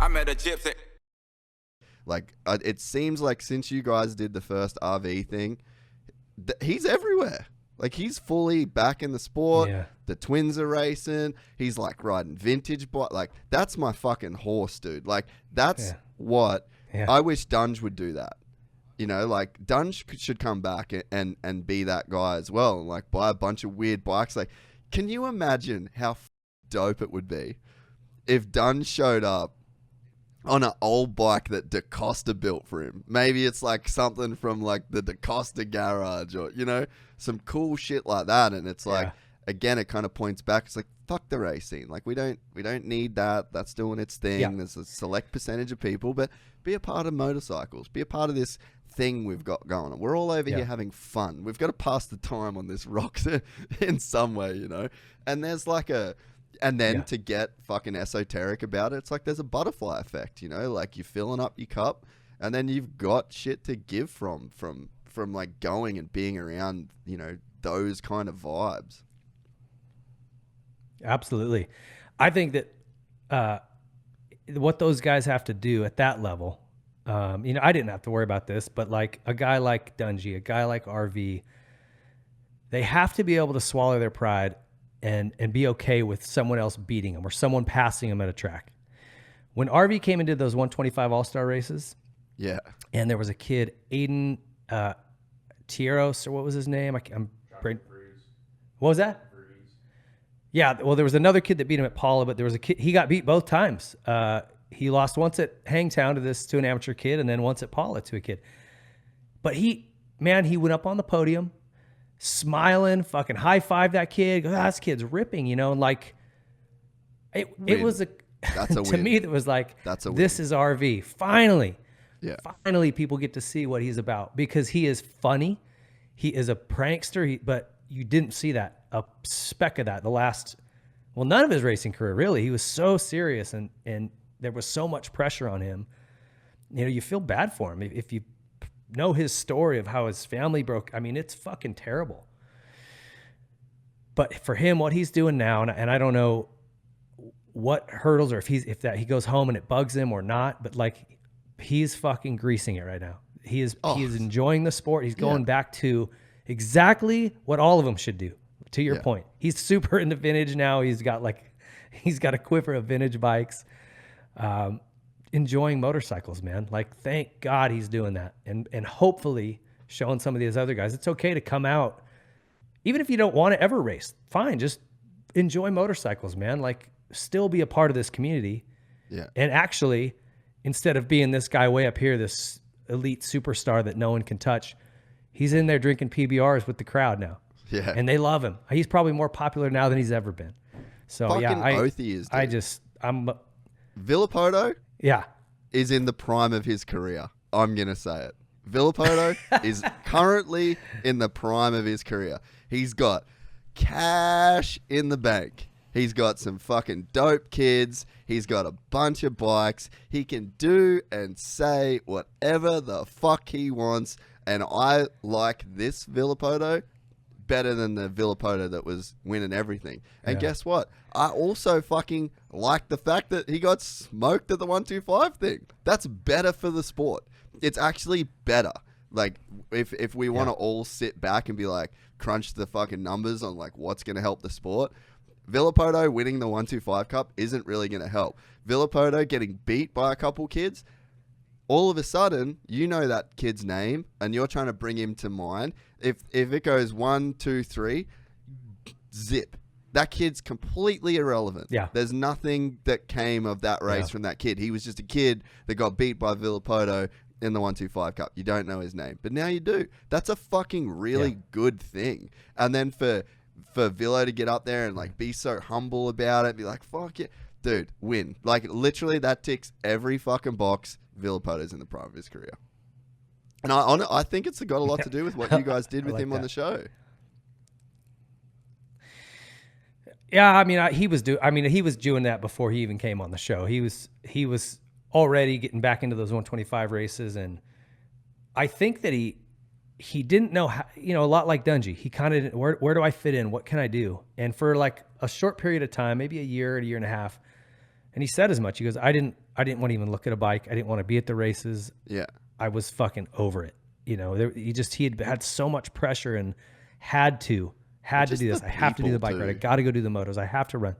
I met a gypsy. Like, it seems like since you guys did the first RV thing, he's everywhere. Like, he's fully back in the sport. Yeah. The twins are racing. He's like riding vintage bike. Like, that's my fucking horse, dude. Like, that's what I wish Dungey would do that. You know, like, Dungey should come back and be that guy as well. And, like, buy a bunch of weird bikes. Like, can you imagine how dope it would be if Dungey showed up on an old bike that DaCosta built for him? Maybe it's like something from like the DaCosta garage, or, you know, some cool shit like that. And it's like, again, it kind of points back. It's like, fuck the race scene. Like, we don't need that. That's doing its thing. Yeah. There's a select percentage of people, but be a part of motorcycles. Be a part of this thing we've got going on. We're all over here having fun. We've got to pass the time on this rocks in some way, you know? And there's like and then to get fucking esoteric about it, it's like there's a butterfly effect, you know? Like, you're filling up your cup, and then you've got shit to give from like going and being around, you know, those kind of vibes. Absolutely. I think that what those guys have to do at that level, you know, I didn't have to worry about this, but like a guy like Dungey, a guy like RV, they have to be able to swallow their pride and be okay with someone else beating them or someone passing them at a track. When RV came and did those 125 All-Star races, and there was a kid, Aiden Tieros, or what was his name? What was that? Yeah, well, there was another kid that beat him at Paula, but there was a kid, he got beat both times. He lost once at Hangtown to an amateur kid, and then once at Paula to a kid. But he went up on the podium, smiling, fucking high-five that kid. This kid's ripping, you know, and like, it was that's a to win. me, that was like, this is RV. Finally. Yeah. Finally, people get to see what he's about, because he is funny. He is a prankster, but you didn't see that, a speck of that, none of his racing career, really. He was so serious, and there was so much pressure on him. You know, you feel bad for him. If you know his story of how his family broke, I mean, it's fucking terrible. But for him, what he's doing now, and I don't know what hurdles, or if he goes home and it bugs him or not, but like, he's fucking greasing it right now. He is enjoying the sport. He's going back to exactly what all of them should do. To your point, he's super into vintage now. He's got a quiver of vintage bikes, enjoying motorcycles, man. Like, thank God he's doing that. And hopefully showing some of these other guys, it's okay to come out. Even if you don't want to ever race, fine. Just enjoy motorcycles, man. Like, still be a part of this community. Yeah. And actually, instead of being this guy way up here, this elite superstar that no one can touch, he's in there drinking PBRs with the crowd now. Yeah. And they love him. He's probably more popular now than he's ever been. So fucking oath he is, dude. I'm Villopoto yeah. is in the prime of his career. I'm going to say it. Villopoto is currently in the prime of his career. He's got cash in the bank. He's got some fucking dope kids. He's got a bunch of bikes. He can do and say whatever the fuck he wants. And I like this Villopoto better than the Villopoto that was winning everything. And guess what? I also fucking like the fact that he got smoked at the 125 thing. That's better for the sport. It's actually better. Like, if we want to all sit back and be like, crunch the fucking numbers on like what's going to help the sport, Villopoto winning the 125 Cup isn't really going to help. Villopoto getting beat by a couple kids, all of a sudden, you know that kid's name, and you're trying to bring him to mind. If it goes 1, 2, 3, zip. That kid's completely irrelevant. Yeah. There's nothing that came of that race from that kid. He was just a kid that got beat by Villopoto in the 125 Cup. You don't know his name, but now you do. That's a fucking really good thing. And then for Villo to get up there and like be so humble about it, be like, fuck yeah, dude, win. Like, literally, that ticks every fucking box. Villopoto's in the prime of his career. And I think it's got a lot to do with what you guys did with him on the show. Yeah, I mean, he was doing that before he even came on the show. He was already getting back into those 125 races, and I think that he didn't know how, you know, a lot like Dungey. He kind of, where do I fit in? What can I do? And for like a short period of time, maybe a year and a half, and he said as much. He goes, I didn't I didn't want to even look at a bike. I didn't want to be at the races. Yeah. I was fucking over it. You know, he had so much pressure and had to do this. I have to do the bike ride. I got to go do the motos. I have to run.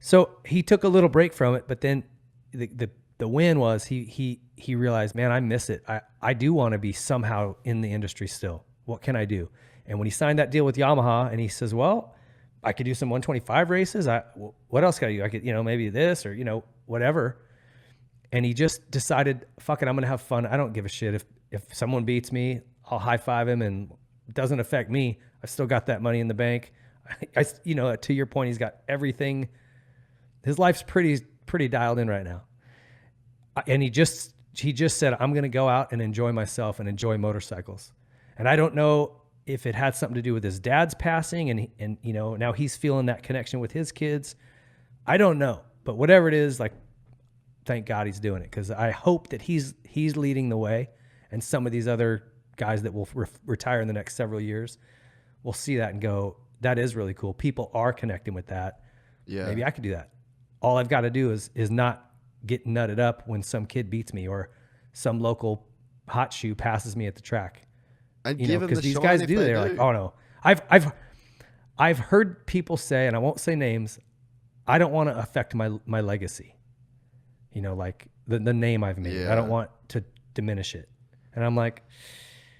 So he took a little break from it, but then the win was he realized, man, I miss it. I do want to be somehow in the industry still. What can I do? And when he signed that deal with Yamaha, and he says, well, I could do some 125 races. What else can I do? I could, maybe this or, whatever. And he just decided, fuck it, I'm going to have fun. I don't give a shit. If someone beats me, I'll high five him, and it doesn't affect me. I still got that money in the bank. To your point, he's got everything. His life's pretty dialed in right now. And he just said, I'm going to go out and enjoy myself and enjoy motorcycles. And I don't know if it had something to do with his dad's passing and now he's feeling that connection with his kids. I don't know, but whatever it is, like, thank God he's doing it, because I hope that he's leading the way, and some of these other guys that will retire in the next several years will see that and go, that is really cool. People are connecting with that. Yeah. Maybe I could do that. All I've got to do is not get nutted up when some kid beats me or some local hot shoe passes me at the track. And because these guys do. They're like, oh no. I've heard people say, and I won't say names, I don't want to affect my legacy. Like the name I've made. Yeah. I don't want to diminish it. And I'm like,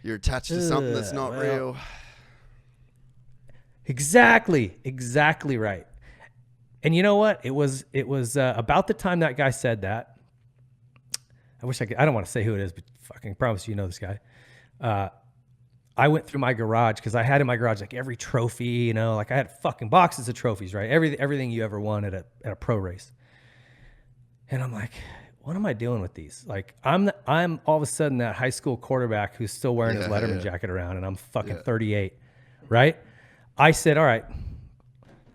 you're attached to something that's not real. Exactly right. And you know what? It was about the time that guy said that. I wish I could. I don't want to say who it is, but fucking promise you know this guy. I went through my garage, because I had in my garage like every trophy, like I had fucking boxes of trophies, right? Everything you ever won at a pro race. And I'm like, what am I doing with these? Like, I'm all of a sudden that high school quarterback who's still wearing his Letterman jacket around, and I'm fucking 38, right? I said, all right,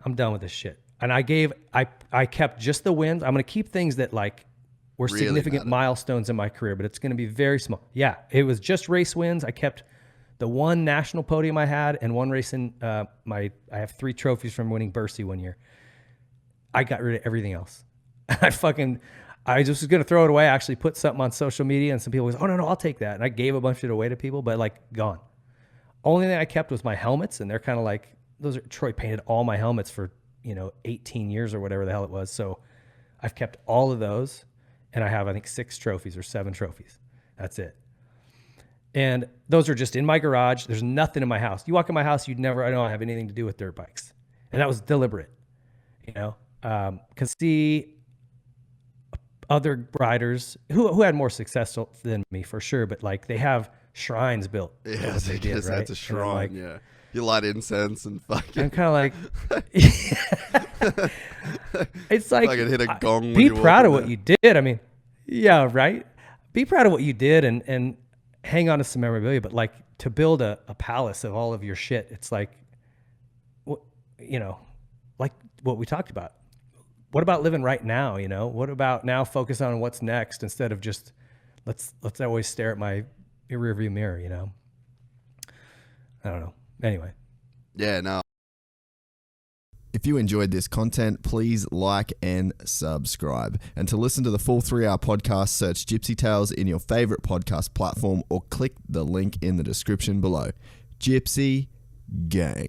I'm done with this shit. And I kept just the wins. I'm going to keep things that like were really significant milestones in my career, but it's going to be very small. Yeah, it was just race wins. I kept the one national podium I had and one race in I have 3 trophies from winning Bercy one year. I got rid of everything else. I just was going to throw it away. I actually put something on social media, and some people was, oh, no, I'll take that. And I gave a bunch of it away to people, but like gone. Only thing I kept was my helmets, and they're kind of like, Troy painted all my helmets for, 18 years or whatever the hell it was. So I've kept all of those, and I have, I think, 6 trophies or 7 trophies. That's it. And those are just in my garage. There's nothing in my house. You walk in my house, I don't have anything to do with dirt bikes. And that was deliberate, because the other riders who had more success than me for sure, but like they have shrines built. Yeah, I guess right? That's a shrine. Like, yeah, you light incense and fucking. I'm kind of like, it's like, fucking hit a gong. Be proud of what you did. I mean, yeah, right. Be proud of what you did and hang on to some memorabilia. But like to build a palace of all of your shit, it's like, like what we talked about. What about living right now? What about now focus on what's next instead of just let's always stare at my rearview mirror, I don't know. Anyway. Yeah, no. If you enjoyed this content, please like and subscribe. And to listen to the full 3-hour podcast, search Gypsy Tales in your favorite podcast platform or click the link in the description below. Gypsy Gang.